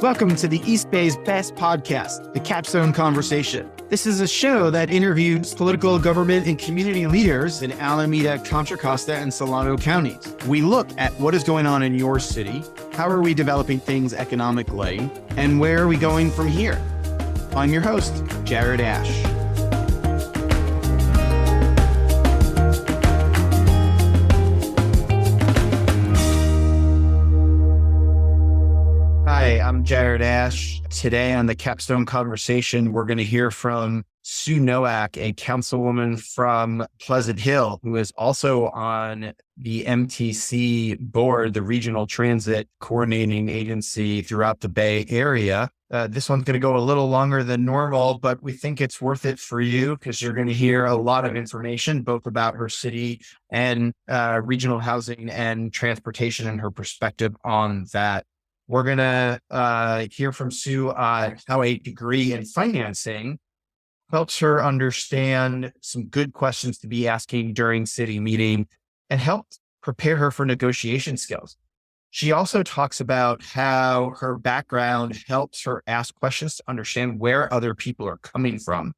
Welcome to the East Bay's best podcast, The Capstone Conversation. This is a show that interviews political, government, and community leaders in Alameda, Contra Costa, and Solano counties. We look at what is going on in your city, how are we developing things economically, and where are we going from here? I'm your host, Jared Ash. Hi, I'm Jared Ash. Today on the Capstone Conversation, we're going to hear from Sue Noack, a councilwoman from Pleasant Hill, who is also on the MTC board, the Regional Transit Coordinating Agency throughout the Bay Area. This one's going to go a little longer than normal, but we think it's worth it for you because you're going to hear a lot of information, both about her city and regional housing and transportation and her perspective on that. We're going to hear from Sue on how a degree in financing helps her understand some good questions to be asking during city meeting and helps prepare her for negotiation skills. She also talks about how her background helps her ask questions to understand where other people are coming from.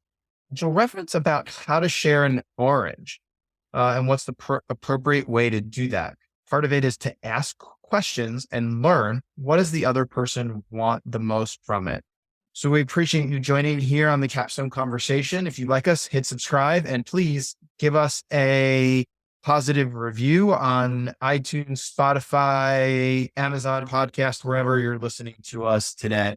She'll reference about how to share an orange and what's the appropriate way to do that. Part of it is to ask questions and learn what does the other person want the most from it. So we appreciate you joining here on the Capstone Conversation. If you like us, hit subscribe and please give us a positive review on iTunes, Spotify, Amazon Podcast, wherever you're listening to us today.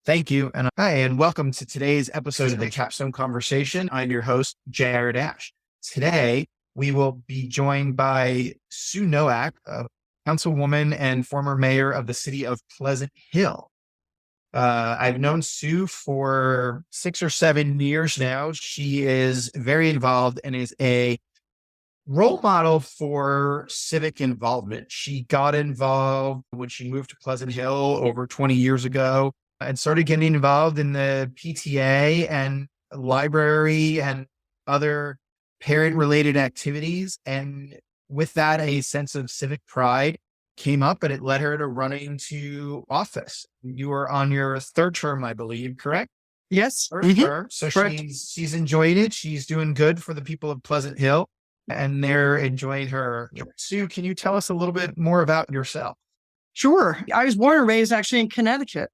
Thank you. And hi, and welcome to today's episode of the Capstone Conversation. I'm your host, Jared Ash. Today, we will be joined by Sue Noack, councilwoman and former mayor of the city of Pleasant Hill. I've known Sue for 6 or 7 years now. She is very involved and is a role model for civic involvement. She got involved when she moved to Pleasant Hill over 20 years ago and started getting involved in the PTA and library and other parent-related activities. And with that, a sense of civic pride came up and it led her to running to office. You were on your 3rd term, I believe, correct? Yes. First term. So she's enjoyed it. She's doing good for the people of Pleasant Hill and they're enjoying her. Sue, can you tell us a little bit more about yourself? Sure. I was born and raised actually in Connecticut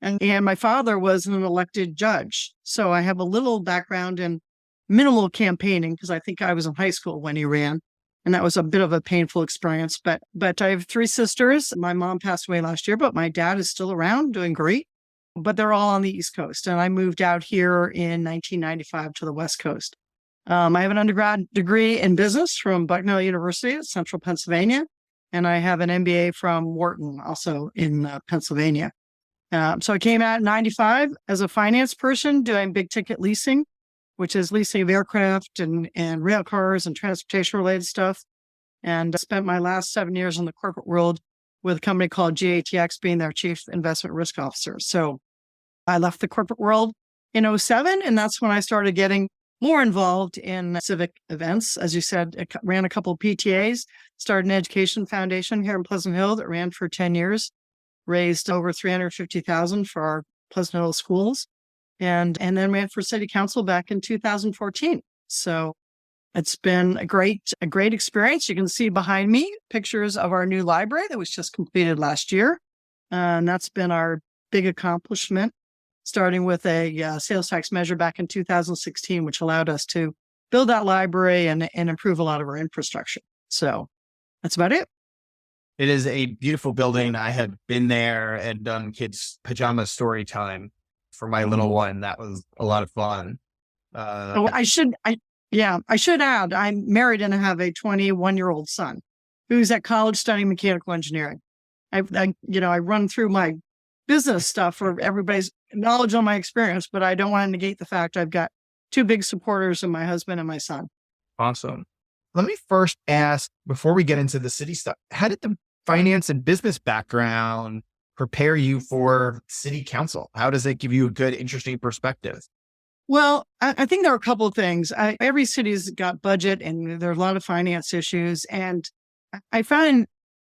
and my father was an elected judge. So I have a little background in minimal campaigning because I think I was in high school when he ran. And that was a bit of a painful experience. But I have 3 sisters. My mom passed away last year, but my dad is still around doing great. But they're all on the East Coast. And I moved out here in 1995 to the West Coast. I have an undergrad degree in business from Bucknell University at Central Pennsylvania. And I have an MBA from Wharton, also in Pennsylvania. So I came out in 95 as a finance person doing big ticket leasing, which is leasing of aircraft and rail cars and transportation related stuff. And I spent my last 7 years in the corporate world with a company called GATX, being their chief investment risk officer. So I left the corporate world in 2007, and that's when I started getting more involved in civic events. As you said, I ran a couple of PTAs, started an education foundation here in Pleasant Hill that ran for 10 years, raised over $350,000 for our Pleasant Hill schools. And then ran for city council back in 2014. So it's been a great experience. You can see behind me pictures of our new library that was just completed last year. And that's been our big accomplishment, starting with a sales tax measure back in 2016, which allowed us to build that library and improve a lot of our infrastructure. So that's about it. It is a beautiful building. I have been there and done kids' pajama story time for my little one. That was a lot of fun. I should add, I'm married and I have a 21-year-old son who's at college studying mechanical engineering. I run through my business stuff for everybody's knowledge on my experience, but I don't want to negate the fact I've got 2 big supporters in my husband and my son. Awesome. Let me first ask, before we get into the city stuff, how did the finance and business background prepare you for city council? How does it give you a good, interesting perspective? Well, I think there are a couple of things. Every city's got budget and there are a lot of finance issues. And I found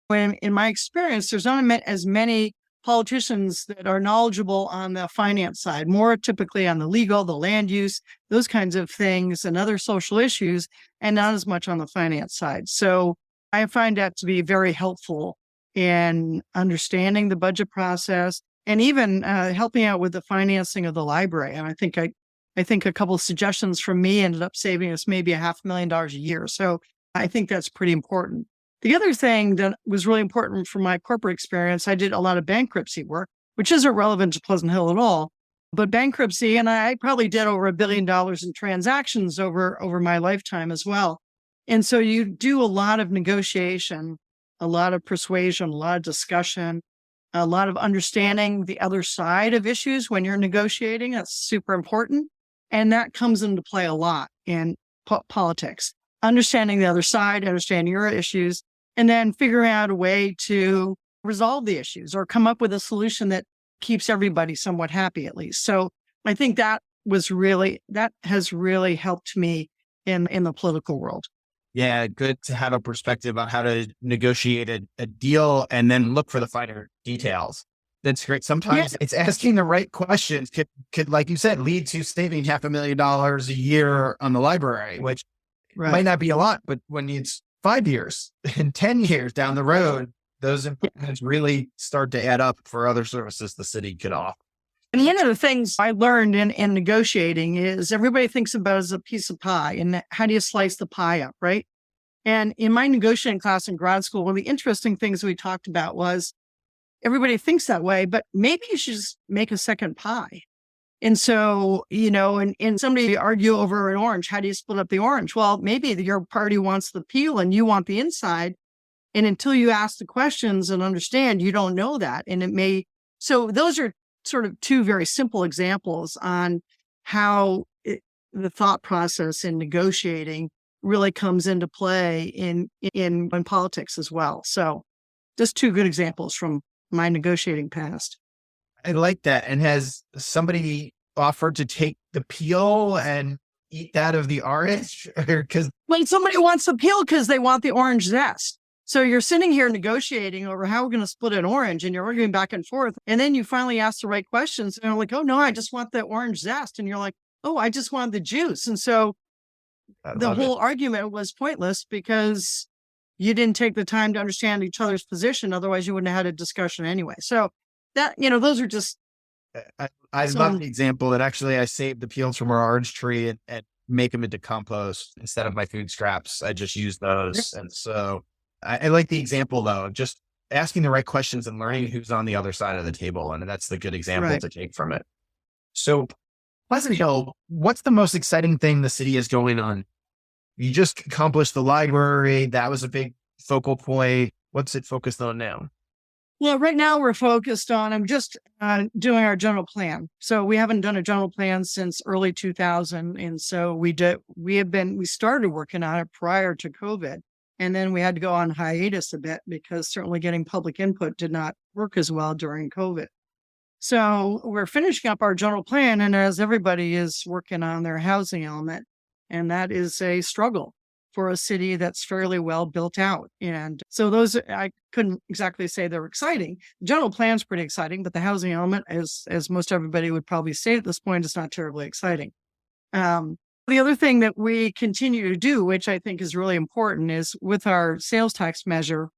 in my experience, there's not as many politicians that are knowledgeable on the finance side, more typically on the legal, the land use, those kinds of things and other social issues, and not as much on the finance side. So I find that to be very helpful in understanding the budget process and even helping out with the financing of the library. And I think a couple of suggestions from me ended up saving us maybe $500,000 a year. So I think that's pretty important. The other thing that was really important from my corporate experience, I did a lot of bankruptcy work, which isn't relevant to Pleasant Hill at all. But bankruptcy, and I probably did over $1 billion in transactions over my lifetime as well. And so you do a lot of negotiation, a lot of persuasion, a lot of discussion, a lot of understanding the other side of issues when you're negotiating. That's super important. And that comes into play a lot in politics. Understanding the other side, understanding your issues, and then figuring out a way to resolve the issues or come up with a solution that keeps everybody somewhat happy, at least. So I think that has really helped me in the political world. Yeah, good to have a perspective on how to negotiate a deal and then look for the finer details. That's great. Sometimes it's asking the right questions could, like you said, lead to saving $500,000 a year on the library, which might not be a lot, but when it's 5 years and 10 years down the road, those improvements really start to add up for other services the city could offer. And one of the things I learned in negotiating is everybody thinks about it as a piece of pie and how do you slice the pie up, right? And in my negotiating class in grad school, one of the interesting things we talked about was everybody thinks that way, but maybe you should just make a second pie. And so, and somebody argue over an orange, how do you split up the orange? Well, maybe your party wants the peel and you want the inside. And until you ask the questions and understand, you don't know that. And so those are sort of two very simple examples on how the thought process in negotiating really comes into play in politics as well. So just two good examples from my negotiating past. I like that. And has somebody offered to take the peel and eat that of the orange? When somebody wants the peel because they want the orange zest. So you're sitting here negotiating over how we're going to split an orange and you're arguing back and forth. And then you finally ask the right questions and they're like, oh no, I just want the orange zest. And you're like, oh, I just want the juice. And so the whole argument was pointless because you didn't take the time to understand each other's position. Otherwise you wouldn't have had a discussion anyway. So that, those are just. I love the example that actually I saved the peels from our orange tree and make them into compost instead of my food scraps. I just use those. And so I like the example though, of just asking the right questions and learning who's on the other side of the table. And that's the good example to take from it. So Pleasant Hill, what's the most exciting thing the city is going on? You just accomplished the library. That was a big focal point. What's it focused on now? Well, right now we're focused on, I'm just doing our general plan. So we haven't done a general plan since early 2000. And so we started working on it prior to COVID. And then we had to go on hiatus a bit because certainly getting public input did not work as well during COVID. So we're finishing up our general plan. And as everybody is working on their housing element, and that is a struggle for a city that's fairly well built out. And so those, I couldn't exactly say they're exciting. The general plan's pretty exciting, but the housing element, as most everybody would probably say at this point, is not terribly exciting. The other thing that we continue to do, which I think is really important, is with our sales tax measure,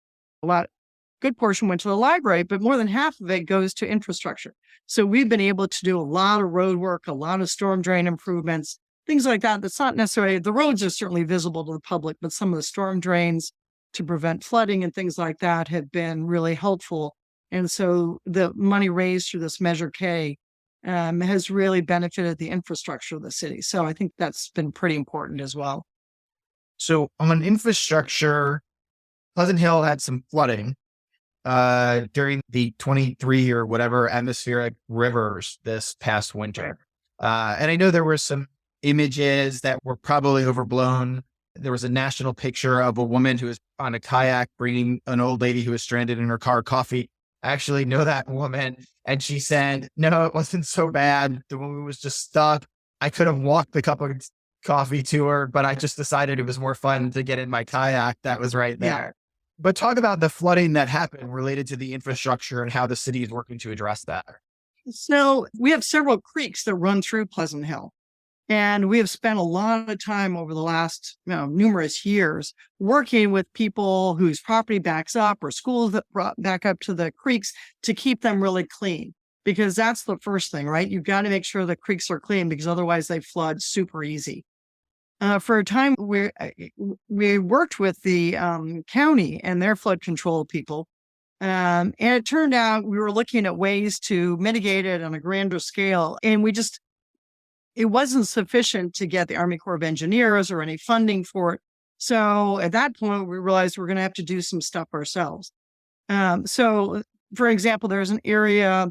good portion went to the library, but more than half of it goes to infrastructure. So we've been able to do a lot of road work, a lot of storm drain improvements, things like that. That's not necessarily, the roads are certainly visible to the public, but some of the storm drains to prevent flooding and things like that have been really helpful. And so the money raised through this Measure K has really benefited the infrastructure of the city. So I think that's been pretty important as well. So on infrastructure, Pleasant Hill had some flooding during the 23 or whatever atmospheric rivers this past winter. And I know there were some images that were probably overblown. There was a national picture of a woman who was on a kayak bringing an old lady who was stranded in her car coffee. I actually know that woman. And she said, no, it wasn't so bad. The woman was just stuck. I could have walked the cup of coffee to her, but I just decided it was more fun to get in my kayak that was right there. But talk about the flooding that happened related to the infrastructure and how the city is working to address that. So we have several creeks that run through Pleasant Hill. And we have spent a lot of time over the last numerous years working with people whose property backs up or schools that back up to the creeks to keep them really clean. Because that's the first thing, right? You've got to make sure the creeks are clean because otherwise they flood super easy. For a time, we worked with the county and their flood control people. And it turned out we were looking at ways to mitigate it on a grander scale. And it wasn't sufficient to get the Army Corps of Engineers or any funding for it. So at that point, we realized we're going to have to do some stuff ourselves. So, for example, there's an area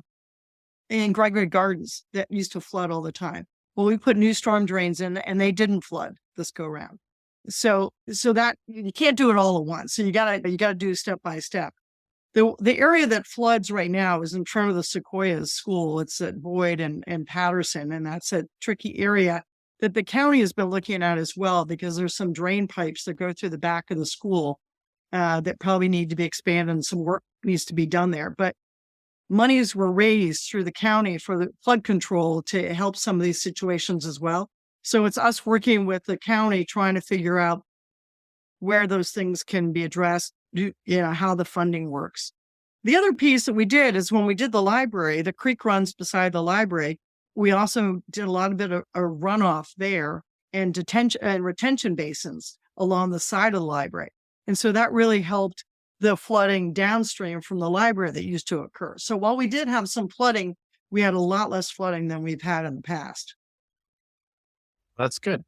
in Gregory Gardens that used to flood all the time. Well, we put new storm drains in and they didn't flood this go round. So that you can't do it all at once. So you gotta do step by step. The area that floods right now is in front of the Sequoias School. It's at Boyd and Patterson, and that's a tricky area that the county has been looking at as well because there's some drain pipes that go through the back of the school that probably need to be expanded and some work needs to be done there. But monies were raised through the county for the flood control to help some of these situations as well. So it's us working with the county trying to figure out where those things can be addressed, how the funding works. The other piece that we did is when we did the library, the creek runs beside the library. We also did a lot of a runoff there and detention and retention basins along the side of the library. And so that really helped the flooding downstream from the library that used to occur. So while we did have some flooding, we had a lot less flooding than we've had in the past. That's good.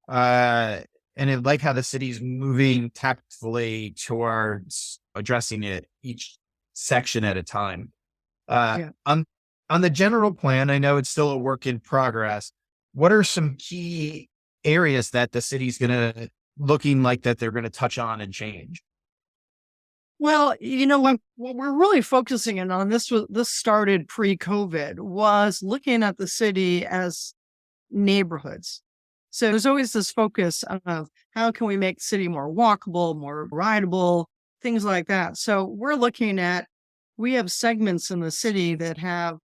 And I like how the city's moving tactfully towards addressing it each section at a time. On the general plan, I know it's still a work in progress. What are some key areas that the city's looking like that they're going to touch on and change? Well, what we're really focusing in on, this started pre-COVID, was looking at the city as neighborhoods. So there's always this focus of how can we make the city more walkable, more rideable, things like that. So we're looking at, we have segments in the city that have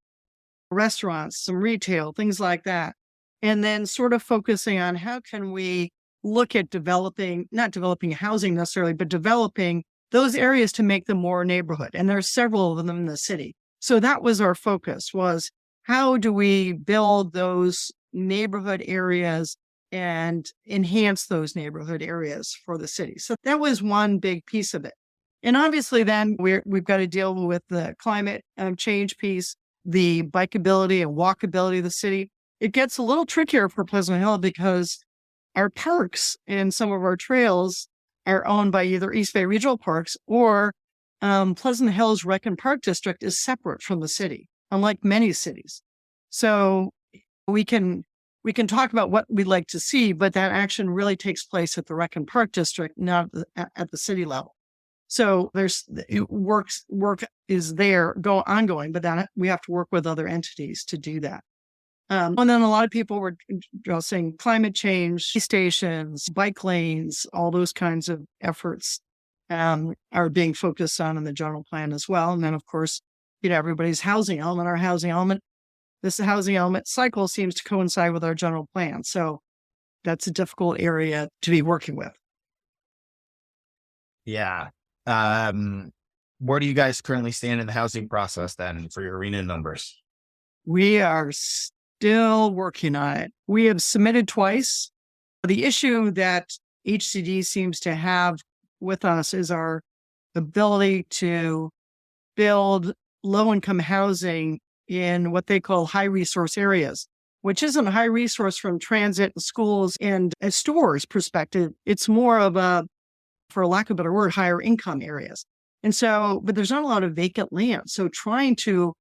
restaurants, some retail, things like that. And then sort of focusing on how can we look at not developing housing necessarily, but developing those areas to make them more neighborhood. And there's several of them in the city. So that was our focus, was how do we build those neighborhood areas and enhance those neighborhood areas for the city. So that was one big piece of it. And obviously then we've got to deal with the climate change piece, the bikeability and walkability of the city. It gets a little trickier for Pleasant Hill because our parks and some of our trails are owned by either East Bay Regional Parks or Pleasant Hill's Rec and Park District is separate from the city, unlike many cities. So we can talk about what we'd like to see, but that action really takes place at the Rec and Park District, not at the city level. So work is there ongoing, but then we have to work with other entities to do that. And then a lot of people were saying climate change, stations, bike lanes, all those kinds of efforts are being focused on in the general plan as well. And then, of course, everybody's housing element, our housing element. This housing element cycle seems to coincide with our general plan. So that's a difficult area to be working with. Yeah. Where do you guys currently stand in the housing process then for your arena numbers? We are still working on it. We have submitted twice. The issue that HCD seems to have with us is our ability to build low-income housing in what they call high resource areas, which isn't high resource from transit and schools and a stores perspective. It's more of a, for lack of a better word, higher income areas. And so, but there's not a lot of vacant land. So trying to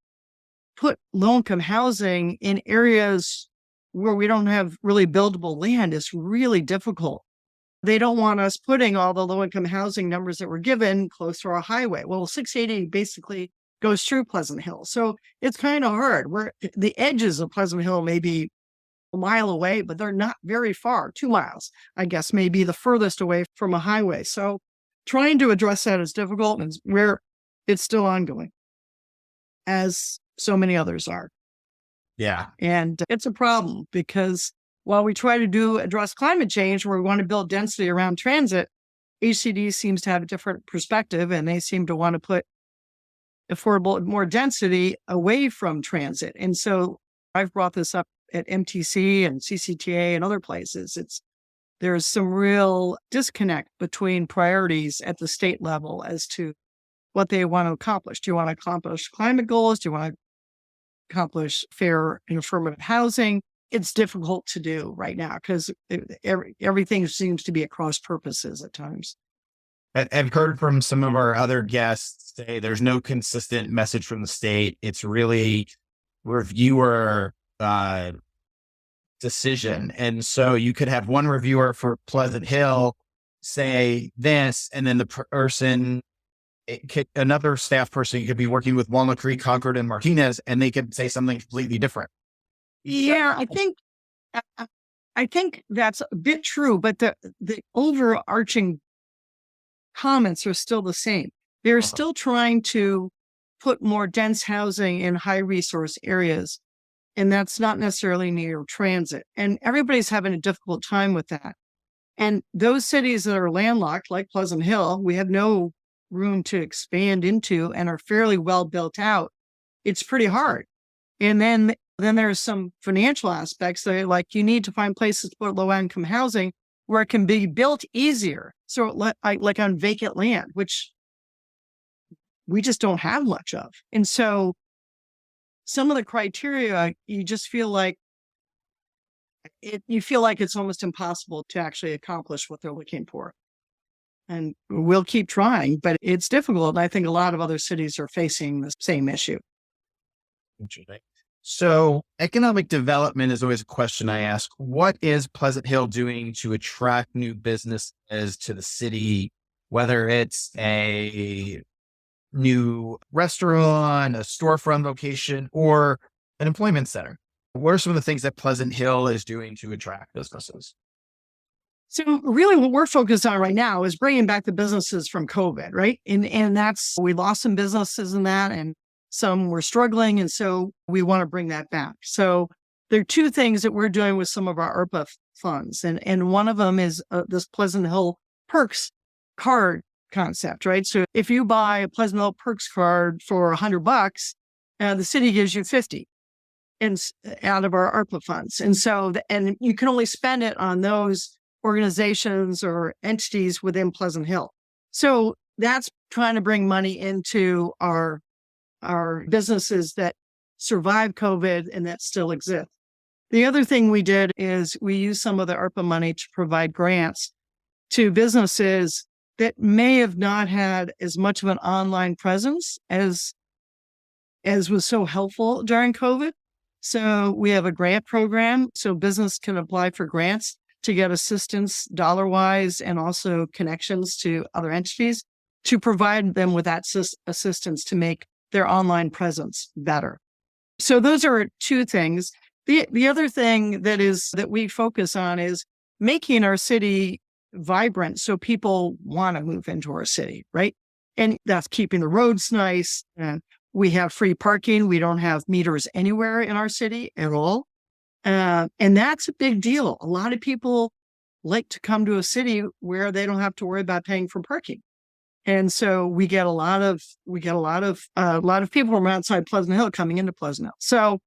put low-income housing in areas where we don't have really buildable land is really difficult. They don't want us putting all the low-income housing numbers that were given close to our highway. Well, 680 basically goes through Pleasant Hill. So it's kind of hard. The edges of Pleasant Hill may be a mile away, but they're not very far. 2 miles, I guess, may be the furthest away from a highway. So trying to address that is difficult, and where it's still ongoing, as so many others are. Yeah. And it's a problem because while we try to address climate change, where we want to build density around transit, HCD seems to have a different perspective, and they seem to want to put affordable, more density away from transit. And so I've brought this up at MTC and CCTA and other places. There's some real disconnect between priorities at the state level as to what they want to accomplish. Do you want to accomplish climate goals? Do you want to accomplish fair and affirmative housing? It's difficult to do right now because everything seems to be at cross purposes at times. I've heard from some of our other guests say there's no consistent message from the state. It's really reviewer decision. And so you could have one reviewer for Pleasant Hill say this, and then the person, another staff person could be working with Walnut Creek, Concord, and Martinez, and they could say something completely different. Yeah, I think that's a bit true, but the overarching comments are still the same. They're still trying to put more dense housing in high resource areas, and that's not necessarily near transit. And everybody's having a difficult time with that. And those cities that are landlocked, like Pleasant Hill, we have no room to expand into and are fairly well built out. It's pretty hard. And then there's some financial aspects that are like you need to find places to put low income housing where it can be built easier. So like on vacant land, which we just don't have much of. And so some of the criteria, you just feel like it's almost impossible to actually accomplish what they're looking for. And we'll keep trying, but it's difficult. And I think a lot of other cities are facing the same issue. Interesting. So economic development is always a question I ask. What is Pleasant Hill doing to attract new businesses to the city, whether it's a new restaurant, a storefront location, or an employment center? What are some of the things that Pleasant Hill is doing to attract businesses? So really what we're focused on right now is bringing back the businesses from COVID, right? And we lost some businesses in that, and some were struggling. And so we want to bring that back. So there are two things that we're doing with some of our ARPA funds. And one of them is this Pleasant Hill Perks card concept, right? So if you buy a Pleasant Hill Perks card for $100, the city gives you 50 out of our ARPA funds. And so, and you can only spend it on those organizations or entities within Pleasant Hill. So that's trying to bring money into our businesses that survived COVID and that still exist. The other thing we did is we used some of the ARPA money to provide grants to businesses that may have not had as much of an online presence as was so helpful during COVID. So we have a grant program so business can apply for grants to get assistance dollar-wise and also connections to other entities to provide them with that assistance to make their online presence better. So those are two things. The other thing that we focus on is making our city vibrant so people want to move into our city, right? And that's keeping the roads nice. And we have free parking. We don't have meters anywhere in our city at all. And that's a big deal. A lot of people like to come to a city where they don't have to worry about paying for parking. And so we get a lot of people from outside Pleasant Hill coming into Pleasant Hill. So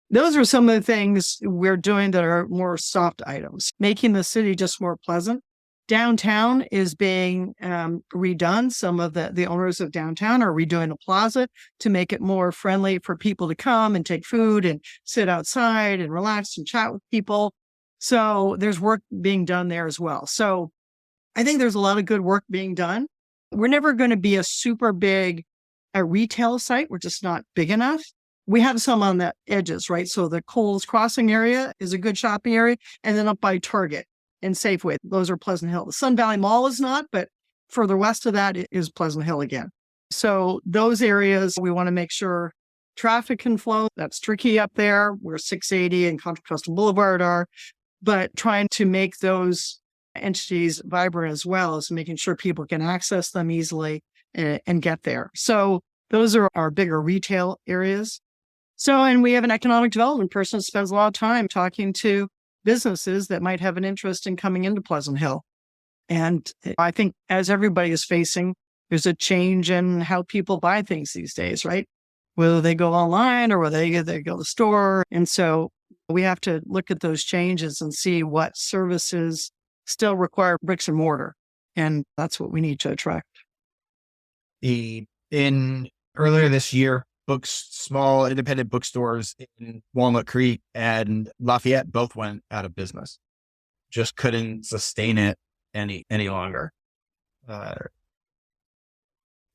those are some of the things we're doing that are more soft items, making the city just more pleasant. Downtown is being redone. Some of the owners of downtown are redoing the plaza to make it more friendly for people to come and take food and sit outside and relax and chat with people. So there's work being done there as well. So I think there's a lot of good work being done. We're never going to be a super big retail site. We're just not big enough. We have some on the edges, right? So the Coles Crossing area is a good shopping area. And then up by Target and Safeway, those are Pleasant Hill. The Sun Valley Mall is not, but further west of that is Pleasant Hill again. So those areas, we want to make sure traffic can flow. That's tricky up there where 680 and Contra Costa Boulevard are, but trying to make those entities vibrant as well as making sure people can access them easily and get there. So those are our bigger retail areas. So, and we have an economic development person who spends a lot of time talking to businesses that might have an interest in coming into Pleasant Hill. And I think as everybody is facing, there's a change in how people buy things these days, right? Whether they go online or whether they go to the store. And so we have to look at those changes and see what services still require bricks and mortar. And that's what we need to attract. In earlier this year, small independent bookstores in Walnut Creek and Lafayette both went out of business. Just couldn't sustain it any longer. I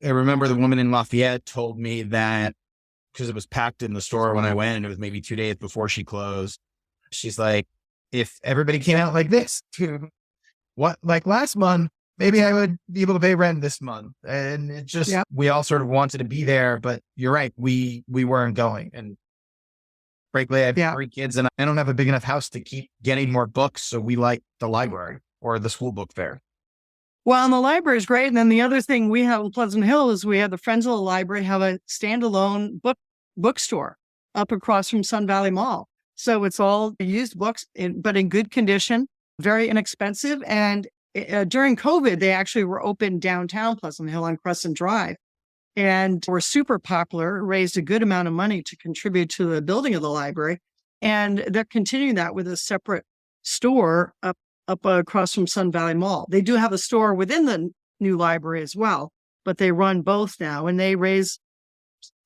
remember the woman in Lafayette told me that because it was packed in the store when I went, and it was maybe 2 days before she closed. She's like, if everybody came out like this, like last month, maybe I would be able to pay rent this month. And it just, we all sort of wanted to be there, but you're right. We weren't going. And frankly, I have 3 kids and I don't have a big enough house to keep getting more books. So we like the library or the school book fair. Well, and the library is great. And then the other thing we have in Pleasant Hill is we have the Friends of the Library have a standalone bookstore up across from Sun Valley Mall. So it's all used books, but in good condition, very inexpensive. And during COVID, they actually were open downtown Pleasant Hill on Crescent Drive and were super popular, raised a good amount of money to contribute to the building of the library. And they're continuing that with a separate store up across from Sun Valley Mall. They do have a store within the new library as well, but they run both now, and they raise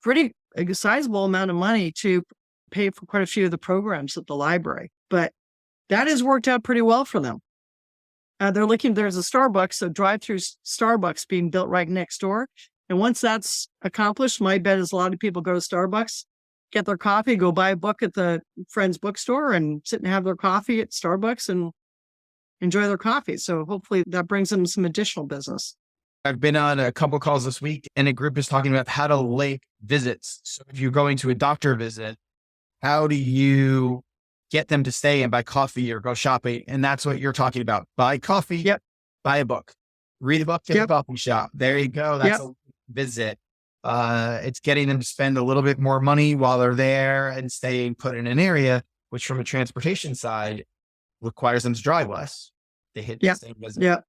pretty a sizable amount of money to pay for quite a few of the programs at the library. But that has worked out pretty well for them. They're looking, there's a Starbucks, a drive-through Starbucks being built right next door. And once that's accomplished, my bet is a lot of people go to Starbucks, get their coffee, go buy a book at the Friends bookstore and sit and have their coffee at Starbucks and enjoy their coffee. So hopefully that brings them some additional business. I've been on a couple of calls this week and a group is talking about how to link visits. So if you're going to a doctor visit, how do you get them to stay and buy coffee or go shopping? And that's what you're talking about. Buy coffee, buy a book, read a book, get a coffee shop. There you go. That's a visit. It's getting them to spend a little bit more money while they're there and staying put in an area, which from a transportation side requires them to drive less. They hit the same visit. Yeah.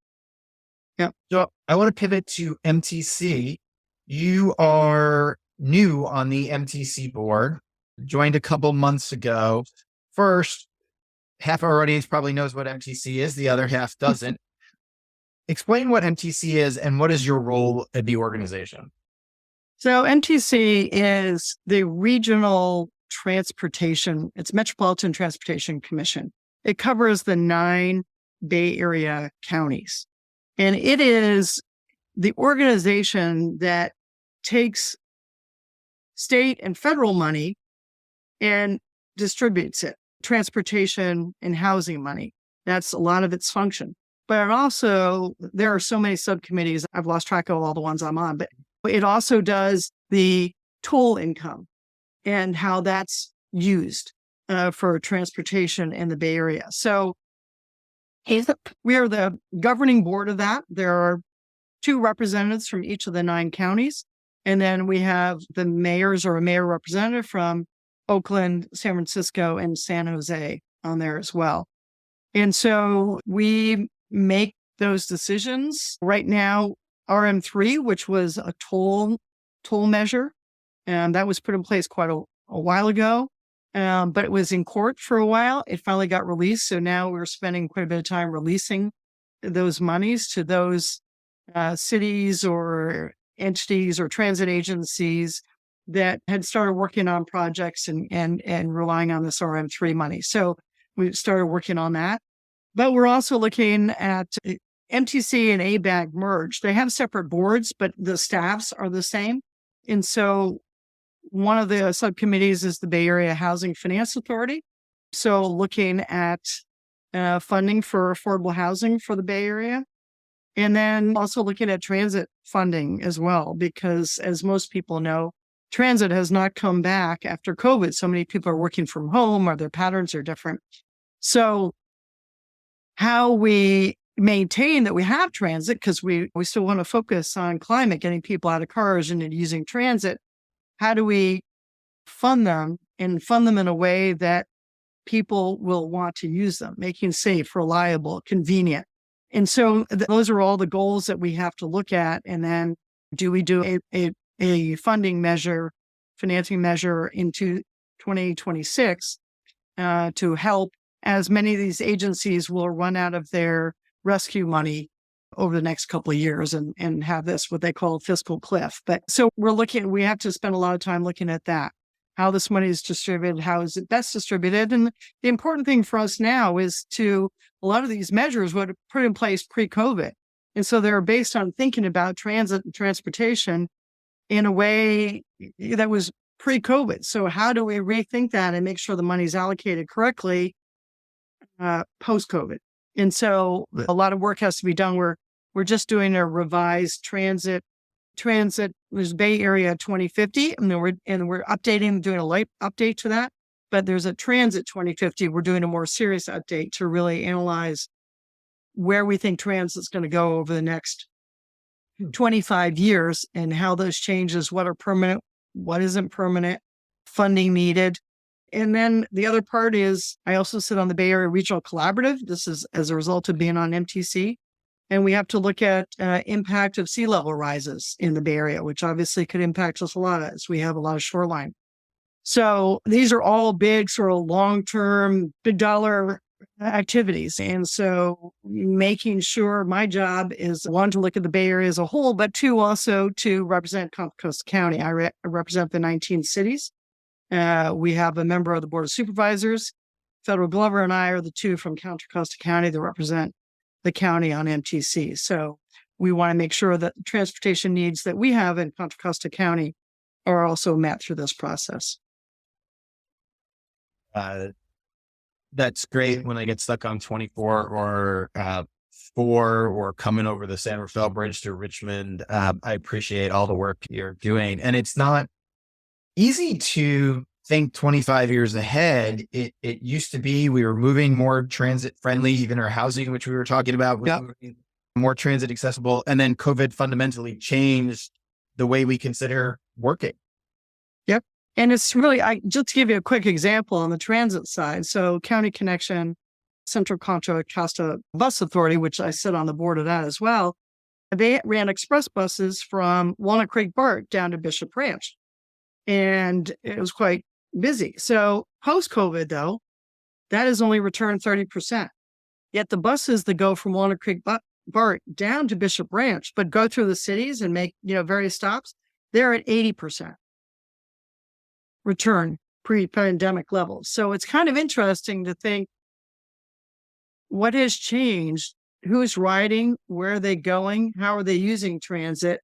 So I want to pivot to MTC. You are new on the MTC board, joined a couple months ago. First, half our audience probably knows what MTC is. The other half doesn't. Explain what MTC is and what is your role at the organization? So MTC is the regional transportation. It's Metropolitan Transportation Commission. It covers the 9 Bay Area counties. And it is the organization that takes state and federal money and distributes it, transportation and housing money. That's a lot of its function. But also, there are so many subcommittees, I've lost track of all the ones I'm on, but it also does the toll income and how that's used for transportation in the Bay Area. So we are the governing board of that. There are 2 representatives from each of the 9 counties. And then we have the mayors or a mayor representative from Oakland, San Francisco, and San Jose on there as well. And so we make those decisions. Right now, RM3, which was a toll measure, and that was put in place quite a while ago. But it was in court for a while. It finally got released. So now we're spending quite a bit of time releasing those monies to those cities or entities or transit agencies that had started working on projects and relying on this RM3 money. So we started working on that. But we're also looking at MTC and ABAG merge. They have separate boards, but the staffs are the same. And so one of the subcommittees is the Bay Area Housing Finance Authority. So looking at funding for affordable housing for the Bay Area. And then also looking at transit funding as well, because as most people know, transit has not come back after COVID. So many people are working from home or their patterns are different. So how we maintain that we have transit, because we still want to focus on climate, getting people out of cars and using transit. How do we fund them in a way that people will want to use them, making safe, reliable, convenient? And so those are all the goals that we have to look at. And then do we do a funding measure, financing measure into 2026 to help, as many of these agencies will run out of their rescue money over the next couple of years and have this, what they call a fiscal cliff. But so we have to spend a lot of time looking at that, how this money is distributed, how is it best distributed. And the important thing for us now is a lot of these measures were put in place pre-COVID. And so they're based on thinking about transit and transportation in a way that was pre-COVID. So how do we rethink that and make sure the money is allocated correctly post-COVID? And so a lot of work has to be done. We're just doing a revised transit. There's Bay Area 2050, and we're updating, doing a light update to that. But there's a transit 2050. We're doing a more serious update to really analyze where we think transit's going to go over the next 25 years and how those changes, what are permanent, what isn't permanent, funding needed. And then the other part is I also sit on the Bay Area Regional Collaborative. This is as a result of being on MTC. And we have to look at impact of sea level rises in the Bay Area, which obviously could impact us a lot as we have a lot of shoreline. So these are all big sort of long-term, big dollar activities. And so making sure my job is, one, to look at the Bay Area as a whole, but two, also to represent Contra Costa County. I represent the 19 cities. We have a member of the Board of Supervisors. Federal Glover and I are the two from Contra Costa County that represent the county on MTC. So we want to make sure that the transportation needs that we have in Contra Costa County are also met through this process. That's great when I get stuck on 24 or 4 or coming over the San Rafael Bridge to Richmond. I appreciate all the work you're doing. And it's not easy to think 25 years ahead. It used to be we were moving more transit friendly, even our housing, which we were talking about, more transit accessible. And then COVID fundamentally changed the way we consider working. Yep. And it's really, just to give you a quick example on the transit side. So County Connection, Central Contra Costa Bus Authority, which I sit on the board of that as well, they ran express buses from Walnut Creek BART down to Bishop Ranch. And it was quite busy. So post-COVID, though, that has only returned 30%. Yet the buses that go from Walnut Creek BART down to Bishop Ranch, but go through the cities and make, various stops, they're at 80% return pre-pandemic levels. So it's kind of interesting to think what has changed, who's riding, where are they going, how are they using transit,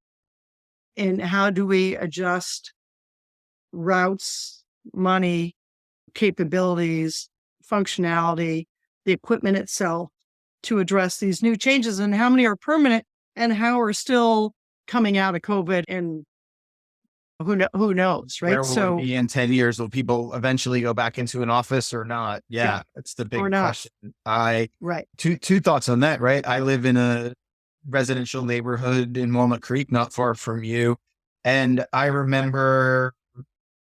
and how do we adjust routes, money, capabilities, functionality, the equipment itself to address these new changes, and how many are permanent and how are still coming out of COVID, and who knows, right? Where will we be in 10 years? Will people eventually go back into an office or not? Yeah. That's the big question. Right. Two thoughts on that, right? I live in a residential neighborhood in Walnut Creek, not far from you. And I remember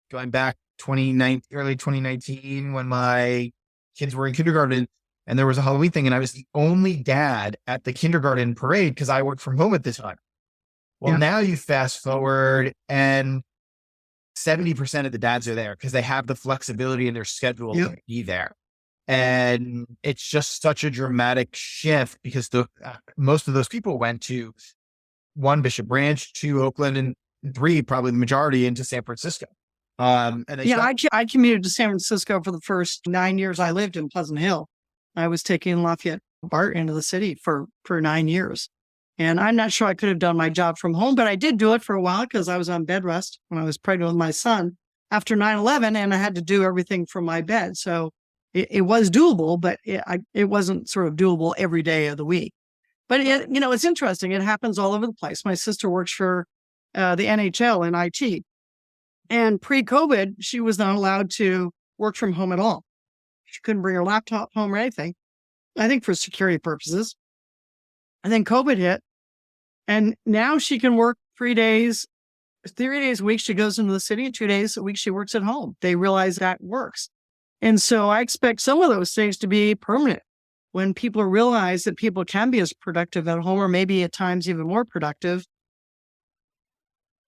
going back early 2019 when my kids were in kindergarten and there was a Halloween thing and I was the only dad at the kindergarten parade because I worked from home at the time. Well, now you fast forward and 70% of the dads are there because they have the flexibility in their schedule to be there. And it's just such a dramatic shift because most of those people went to 1, Bishop Ranch, 2, Oakland, and 3, probably the majority, into San Francisco. I commuted to San Francisco for the first 9 years I lived in Pleasant Hill. I was taking Lafayette BART into the city for 9 years. And I'm not sure I could have done my job from home, but I did do it for a while because I was on bed rest when I was pregnant with my son after 9/11, and I had to do everything from my bed. So it was doable, but it wasn't sort of doable every day of the week. But it's interesting. It happens all over the place. My sister works for the NHL in IT. And pre-COVID, she was not allowed to work from home at all. She couldn't bring her laptop home or anything, I think for security purposes. And then COVID hit. And now she can work 3 days a week. She goes into the city, and 2 days a week she works at home. They realize that works. And so I expect some of those things to be permanent when people realize that people can be as productive at home, or maybe at times even more productive.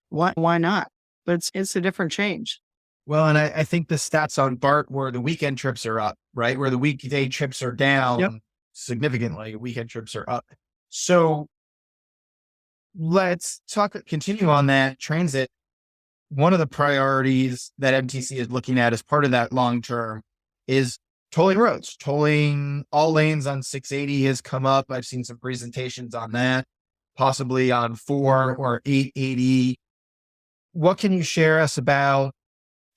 Why not? But it's a different change. Well, and I think the stats on BART where the weekend trips are up, right? Where the weekday trips are down Yep. significantly, weekend trips are up. So let's continue on that transit. One of the priorities that MTC is looking at as part of that long term is tolling roads. Tolling all lanes on 680 has come up. I've seen some presentations on that, possibly on 4 or 880. What can you share us about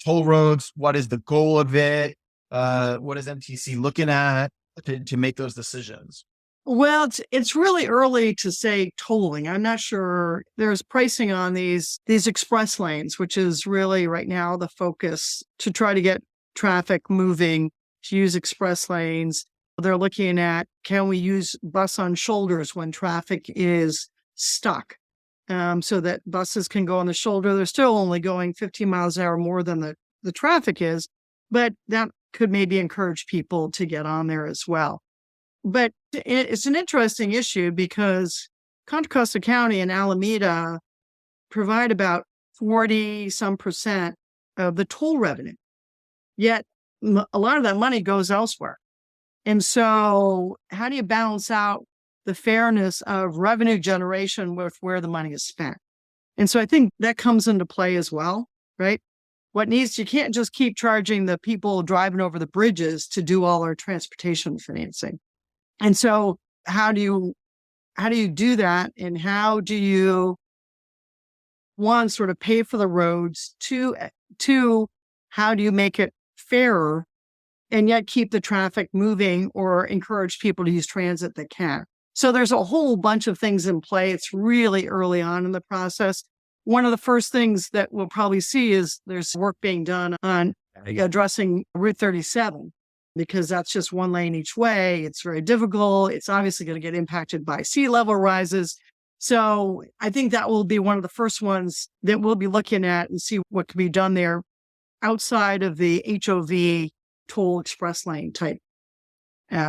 toll roads? What is the goal of it? What is MTC looking at to make those decisions? Well, it's really early to say tolling. I'm not sure. There's pricing on these express lanes, which is really right now the focus to try to get traffic moving, to use express lanes. They're looking at, can we use bus on shoulders when traffic is stuck, so that buses can go on the shoulder. They're still only going 15 miles an hour more than the traffic is, but that could maybe encourage people to get on there as well. But it's an interesting issue because Contra Costa County and Alameda provide about 40% of the toll revenue. Yet a lot of that money goes elsewhere. And so how do you balance out the fairness of revenue generation with where the money is spent? And so I think that comes into play as well, right? You can't just keep charging the people driving over the bridges to do all our transportation financing. And so how do you do that? And how do you, one, sort of pay for the roads, two, how do you make it fairer and yet keep the traffic moving or encourage people to use transit that can? So there's a whole bunch of things in play. It's really early on in the process. One of the first things that we'll probably see is there's work being done on addressing Route 37. Because that's just one lane each way. It's very difficult. It's obviously going to get impacted by sea level rises. So I think that will be one of the first ones that we'll be looking at and see what can be done there outside of the HOV toll express lane type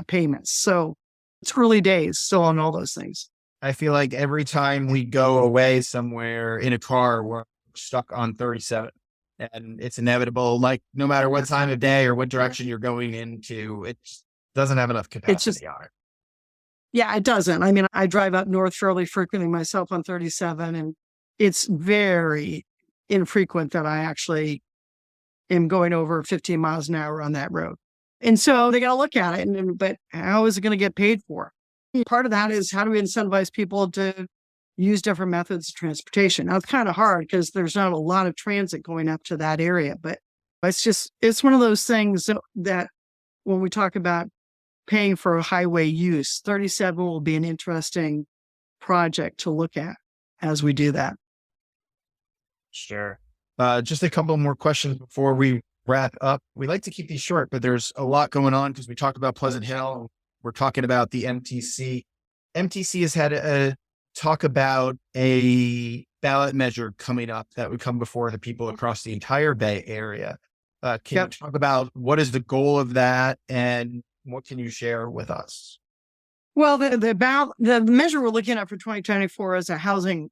payments. So it's early days still on all those things. I feel like every time we go away somewhere in a car, we're stuck on 37. And it's inevitable, like no matter what time of day or what direction you're going into, it doesn't have enough capacity on it. Yeah, it doesn't. I mean, I drive up north fairly frequently myself on 37, and it's very infrequent that I actually am going over 15 miles an hour on that road. And so they got to look at it, but how is it going to get paid for? Part of that is how do we incentivize people to use different methods of transportation? Now, it's kind of hard because there's not a lot of transit going up to that area, but it's one of those things that when we talk about paying for highway use, 37 will be an interesting project to look at as we do that. Sure. Just a couple more questions before we wrap up. We like to keep these short, but there's a lot going on because we talked about Pleasant Hill. We're talking about the MTC. MTC has had a talk about a ballot measure coming up that would come before the people across the entire Bay Area. Can you talk about what is the goal of that and what can you share with us? Well, the measure we're looking at for 2024 is a housing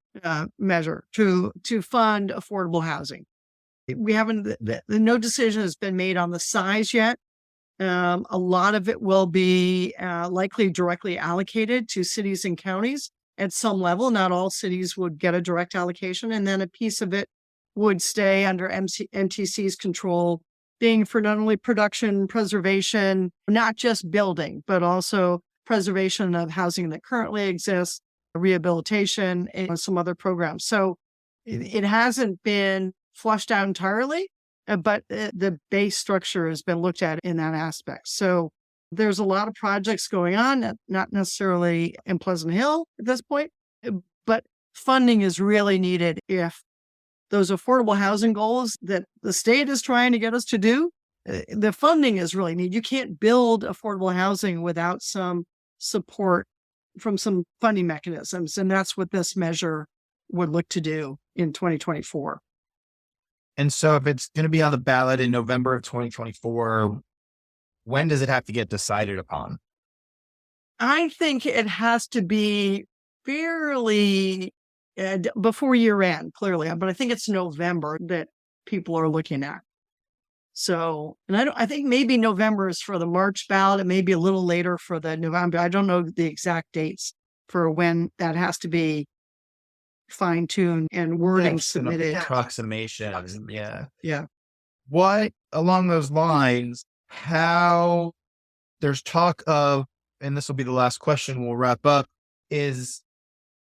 measure to fund affordable housing. We haven't, no decision has been made on the size yet. A lot of it will be likely directly allocated to cities and counties at some level. Not all cities would get a direct allocation. And then a piece of it would stay under MTC's control, being for not only production, preservation, not just building, but also preservation of housing that currently exists, rehabilitation, and some other programs. So it hasn't been flushed out entirely, but the base structure has been looked at in that aspect. So there's a lot of projects going on, not necessarily in Pleasant Hill at this point, but funding is really needed if those affordable housing goals that the state is trying to get us to do, the funding is really needed. You can't build affordable housing without some support from some funding mechanisms. And that's what this measure would look to do in 2024. And so if it's going to be on the ballot in November of 2024, when does it have to get decided upon? I think it has to be fairly before year end, clearly, but I think it's November that people are looking at. So, and I think maybe November is for the March ballot. It may be a little later for the November. I don't know the exact dates for when that has to be fine tuned and wording submitted. Approximation. Yeah. Yeah. What along those lines, how there's talk of, and this will be the last question we'll wrap up, is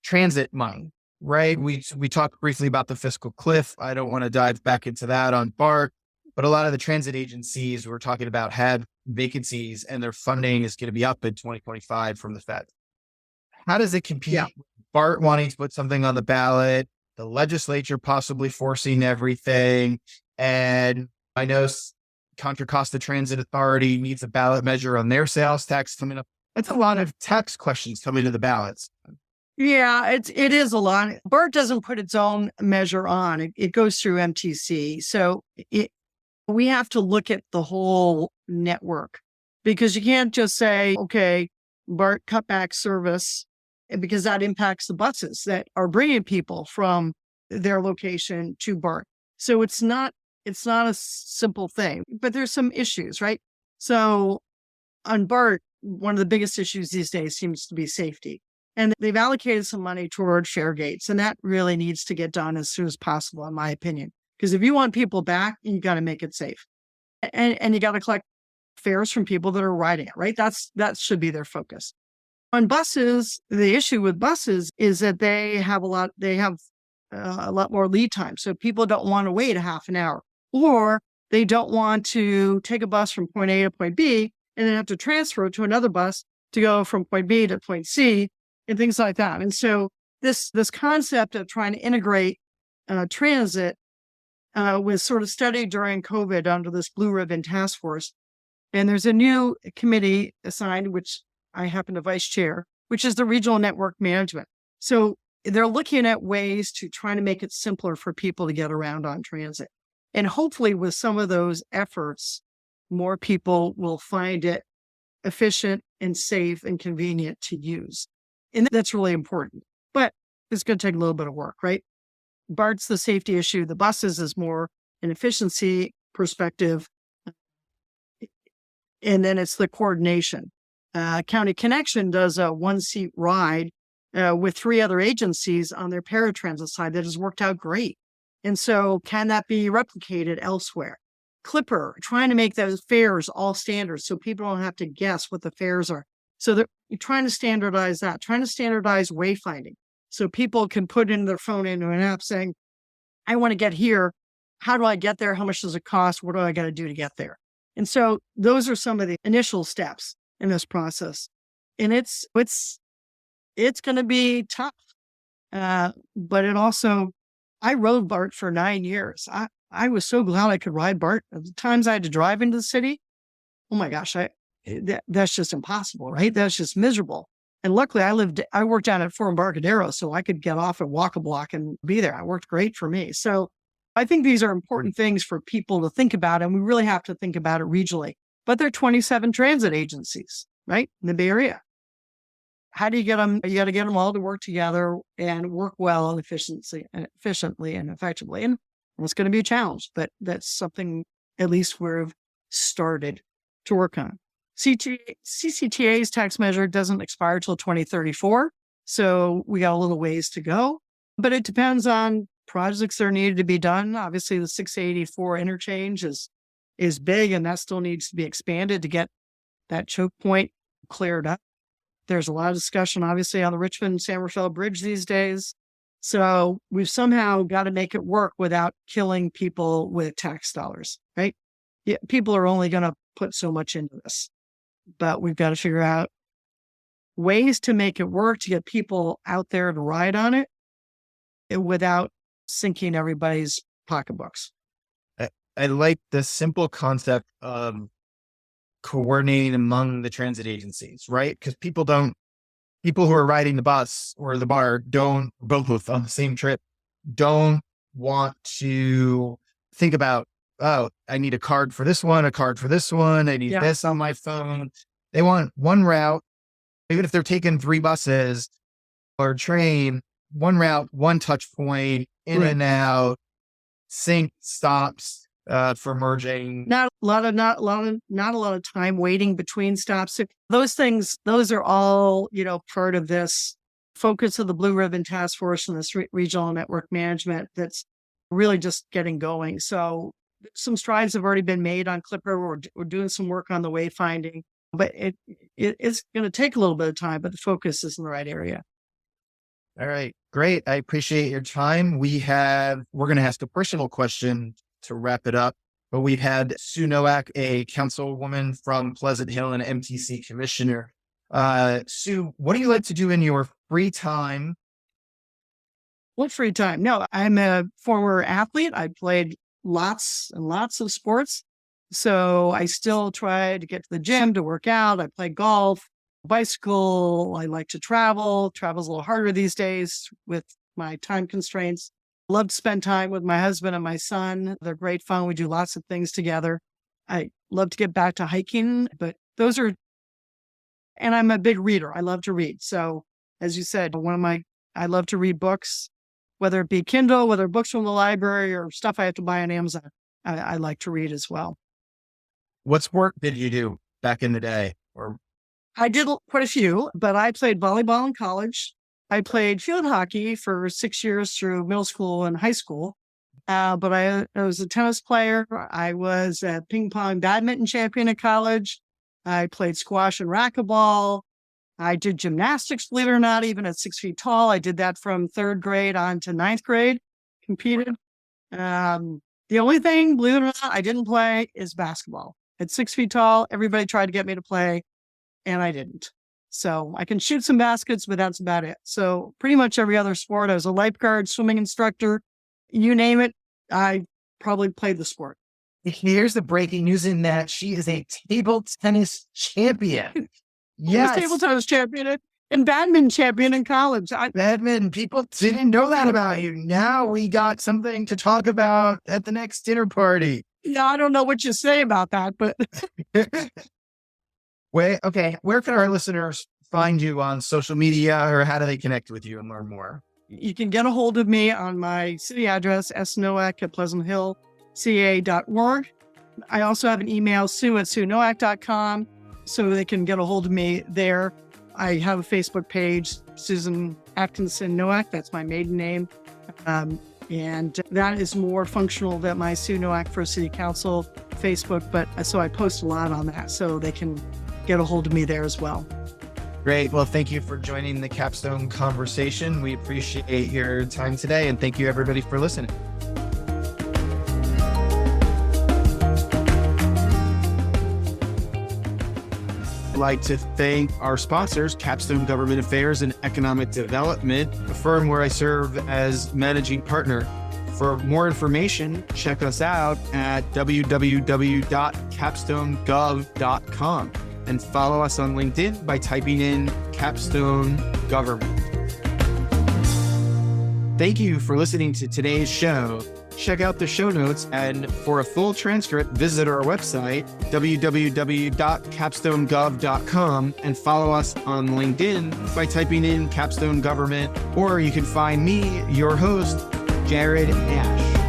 transit money, right? We talked briefly about the fiscal cliff. I don't want to dive back into that on BART, but a lot of the transit agencies we're talking about had vacancies and their funding is going to be up in 2025 from the Fed. How does it compete? Yeah. With BART wanting to put something on the ballot, the legislature possibly forcing everything. And I know Contra Costa Transit Authority needs a ballot measure on their sales tax coming up. That's a lot of tax questions coming to the ballots. Yeah, it is a lot. BART doesn't put its own measure on. It goes through MTC. So we have to look at the whole network, because you can't just say, okay, BART cut back service, because that impacts the buses that are bringing people from their location to BART. So it's not a simple thing, but there's some issues, right? So on BART, one of the biggest issues these days seems to be safety. And they've allocated some money toward share gates, and that really needs to get done as soon as possible, in my opinion. Because if you want people back, you got to make it safe, and you got to collect fares from people that are riding it, right? That should be their focus. On buses, the issue with buses is that they have a lot more lead time, so people don't want to wait a half an hour, or they don't want to take a bus from point A to point B and then have to transfer to another bus to go from point B to point C, and things like that. And so this concept of trying to integrate transit was sort of studied during COVID under this Blue Ribbon Task Force. And there's a new committee assigned, which I happen to vice chair, which is the Regional Network Management. So they're looking at ways to try to make it simpler for people to get around on transit. And hopefully with some of those efforts, more people will find it efficient and safe and convenient to use. And that's really important. But it's going to take a little bit of work, right? BART's the safety issue. The buses is more an efficiency perspective. And then it's the coordination. County Connection does a one-seat ride with 3 other agencies on their paratransit side that has worked out great. And so can that be replicated elsewhere? Clipper, trying to make those fares all standards so people don't have to guess what the fares are. So they're trying to standardize that, trying to standardize wayfinding. So people can put in their phone into an app saying, I want to get here. How do I get there? How much does it cost? What do I got to do to get there? And so those are some of the initial steps in this process. And it's going to be tough. But it also, I rode BART for 9 years. I was so glad I could ride BART. At the times I had to drive into the city, oh my gosh, that's just impossible, right? That's just miserable. And luckily I worked down at Fort Embarcadero, so I could get off and walk a block and be there. It worked great for me. So I think these are important things for people to think about, and we really have to think about it regionally. But there are 27 transit agencies, right, in the Bay Area. How do you get them? You got to get them all to work together and work well and efficiently and effectively. And it's going to be a challenge, but that's something at least we've started to work on. CCTA's tax measure doesn't expire till 2034, so we got a little ways to go. But it depends on projects that are needed to be done. Obviously, the 684 interchange is big, and that still needs to be expanded to get that choke point cleared up. There's a lot of discussion, obviously, on the Richmond-San Rafael Bridge these days. So we've somehow got to make it work without killing people with tax dollars, right? Yeah, people are only going to put so much into this. But we've got to figure out ways to make it work, to get people out there to ride on it without sinking everybody's pocketbooks. I like the simple concept of coordinating among the transit agencies, right? Because people don't people who are riding the bus or the bar don't, both on the same trip, don't want to think about, oh, I need a card for this one, a card for this one. I need Yeah. this on my phone. They want one route, even if they're taking 3 buses or a train, one route, one touch point, in Right. and out, sync stops for merging. Not a lot of time waiting between stops. Those things, those are all, part of this focus of the Blue Ribbon Task Force and this regional network management that's really just getting going. So some strides have already been made on Clipper. We're doing some work on the wayfinding, but it's going to take a little bit of time, but the focus is in the right area. All right, great. I appreciate your time. We're going to ask a personal question to wrap it up, but we've had Sue Noack, a councilwoman from Pleasant Hill and MTC commissioner. Sue, what do you like to do in your free time? What free time? No, I'm a former athlete. I played lots and lots of sports. So I still try to get to the gym to work out. I play golf, bicycle. I like to travel. Travel's a little harder these days with my time constraints. Love to spend time with my husband and my son. They're great fun. We do lots of things together. I love to get back to hiking, but and I'm a big reader. I love to read. So as you said, I love to read books, whether it be Kindle, whether books from the library or stuff I have to buy on Amazon. I like to read as well. What sport did you do back in the day? I did quite a few, but I played volleyball in college. I played field hockey for 6 years through middle school and high school. But I was a tennis player. I was a ping pong badminton champion in college. I played squash and racquetball. I did gymnastics, believe it or not, even at 6 feet tall. I did that from 3rd grade on to 9th grade, competed. The only thing, believe it or not, I didn't play is basketball. At 6 feet tall, everybody tried to get me to play, and I didn't. So I can shoot some baskets, but that's about it. So pretty much every other sport, I was a lifeguard, swimming instructor, you name it, I probably played the sport. Here's the breaking news in that she is a table tennis champion. Yes. I was table tennis champion and badminton champion in college. Badminton, people didn't know that about you. Now we got something to talk about at the next dinner party. Yeah, I don't know what you say about that, but... Wait, okay. Where can our listeners find you on social media, or how do they connect with you and learn more? You can get a hold of me on my city address, snoack@pleasanthillca.org. I also have an email, sue@suenoack.com, so they can get a hold of me there. I have a Facebook page, Susan Atkinson Noack. That's my maiden name. And that is more functional than my Sue Noack for City Council Facebook. But so I post a lot on that, so they can get a hold of me there as well. Great. Well, thank you for joining the Capstone conversation. We appreciate your time today, and thank you everybody for listening. I'd like to thank our sponsors, Capstone Government Affairs and Economic Development, a firm where I serve as managing partner. For more information, check us out at www.capstonegov.com and follow us on LinkedIn by typing in Capstone Government. Thank you for listening to today's show. Check out the show notes, and for a full transcript, visit our website, www.capstonegov.com, and follow us on LinkedIn by typing in Capstone Government, or you can find me, your host, Jared Ash.